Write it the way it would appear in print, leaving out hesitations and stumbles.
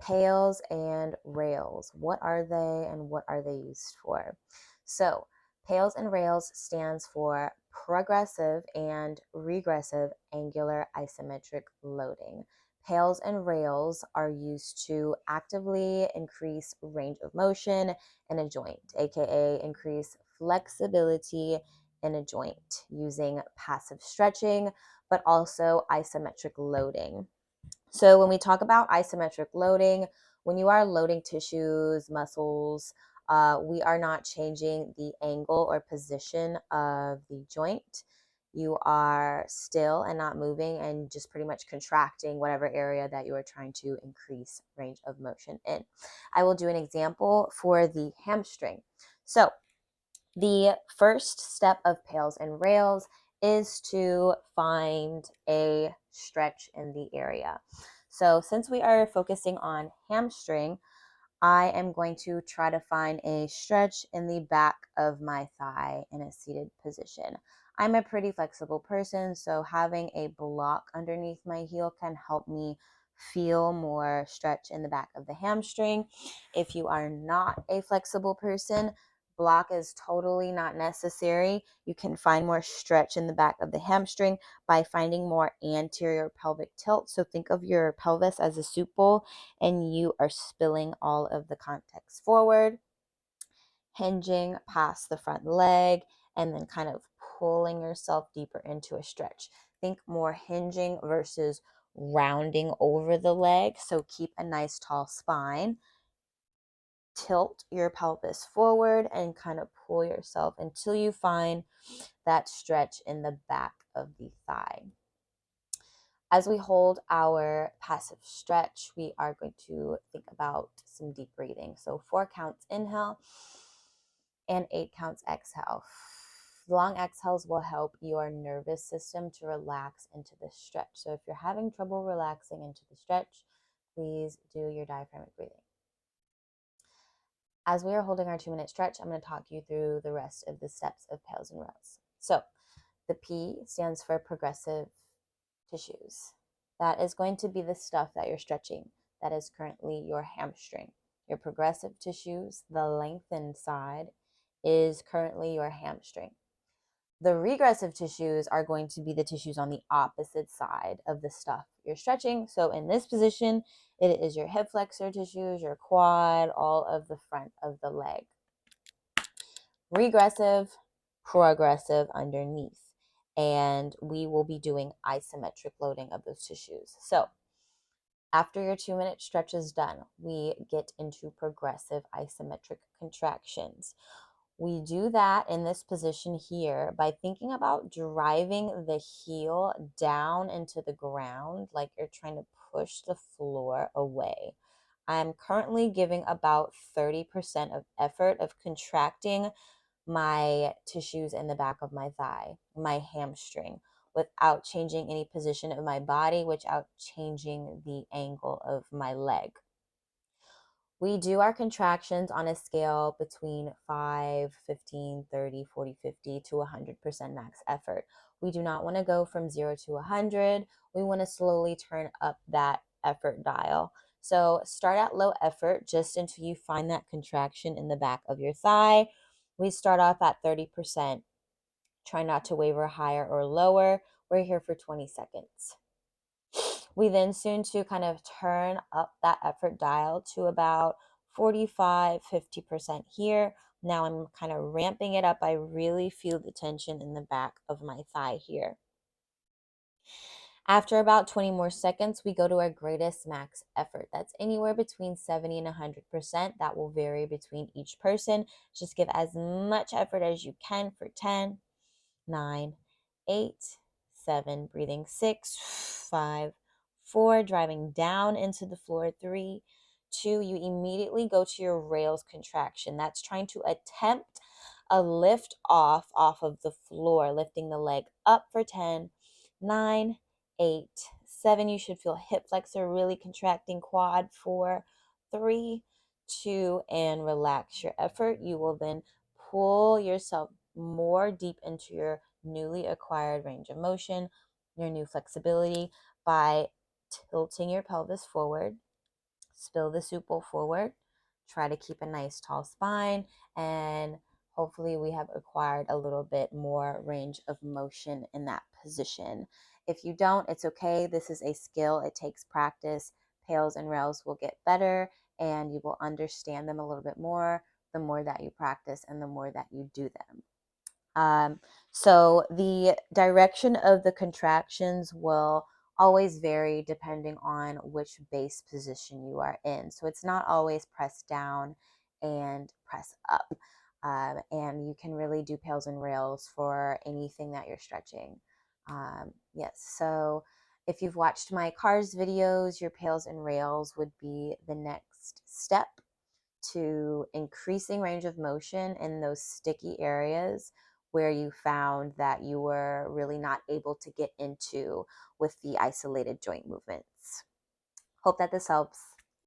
PAILS and rails. What are they and what are they used for? So PAILS and rails stands for progressive and regressive angular isometric loading. PAILS and rails are used to actively increase range of motion in a joint, aka increase flexibility in a joint using passive stretching, but also isometric loading. So when we talk about isometric loading, when you are loading tissues, muscles, we are not changing the angle or position of the joint. You are still and not moving and just pretty much contracting whatever area that you are trying to increase range of motion in. I will do an example for the hamstring. So the first step of PAILS and rails is to find a stretch in the area. So since we are focusing on hamstring, I am going to try to find a stretch in the back of my thigh in a seated position. I'm a pretty flexible person, so having a block underneath my heel can help me feel more stretch in the back of the hamstring. If you are not a flexible person, block is totally not necessary. You can find more stretch in the back of the hamstring by finding more anterior pelvic tilt. So think of your pelvis as a soup bowl and you are spilling all of the contacts forward, hinging past the front leg, and then kind of pulling yourself deeper into a stretch. Think more hinging versus rounding over the leg. So keep a nice tall spine. Tilt your pelvis forward and kind of pull yourself until you find that stretch in the back of the thigh. As we hold our passive stretch, we are going to think about some deep breathing. So 4 counts inhale and 8 counts exhale. Long exhales will help your nervous system to relax into the stretch. So if you're having trouble relaxing into the stretch, please do your diaphragmatic breathing. As we are holding our 2-minute stretch, I'm going to talk you through the rest of the steps of PAILS and rails. So the P stands for progressive tissues. That is going to be the stuff that you're stretching. That is currently your hamstring. Your progressive tissues, the lengthened side, is currently your hamstring. The regressive tissues are going to be the tissues on the opposite side of the stuff you're stretching. So in this position, it is your hip flexor tissues, your quad, all of the front of the leg. Regressive, progressive underneath. And we will be doing isometric loading of those tissues. So after your 2-minute stretch is done, we get into progressive isometric contractions. We do that in this position here by thinking about driving the heel down into the ground like you're trying to push the floor away. I'm currently giving about 30% of effort of contracting my tissues in the back of my thigh, my hamstring, without changing any position of my body, without changing the angle of my leg. We do our contractions on a scale between 5, 15, 30, 40, 50 to 100% max effort. We do not want to go from 0 to 100. We want to slowly turn up that effort dial. So start at low effort just until you find that contraction in the back of your thigh. We start off at 30%. Try not to waver higher or lower. We're here for 20 seconds. We then soon to kind of turn up that effort dial to about 45, 50% here. Now I'm kind of ramping it up. I really feel the tension in the back of my thigh here. After about 20 more seconds, we go to our greatest max effort. That's anywhere between 70 and 100%. That will vary between each person. Just give as much effort as you can for 10, 9, 8, 7, breathing 6, 5, 4, driving down into the floor, 3, 2, you immediately go to your rails contraction. That's trying to attempt a lift off of the floor, lifting the leg up for 10, 9, 8, 7. You should feel hip flexor really contracting, quad 4, 3, 2, and relax your effort. You will then pull yourself more deep into your newly acquired range of motion, your new flexibility by tilting your pelvis forward, spill the soup bowl forward. Try to keep a nice tall spine, and hopefully we have acquired a little bit more range of motion in that position. If you don't, it's okay. This is a skill. It takes practice. Pails and rails will get better, and you will understand them a little bit more the more that you practice and the more that you do them. So the direction of the contractions will always vary depending on which base position you are in. So it's not always press down and press up. And you can really do pails and rails for anything that you're stretching. Yes, so if you've watched my cars videos, your pails and rails would be the next step to increasing range of motion in those sticky areas where you found that you were really not able to get into with the isolated joint movements. Hope that this helps.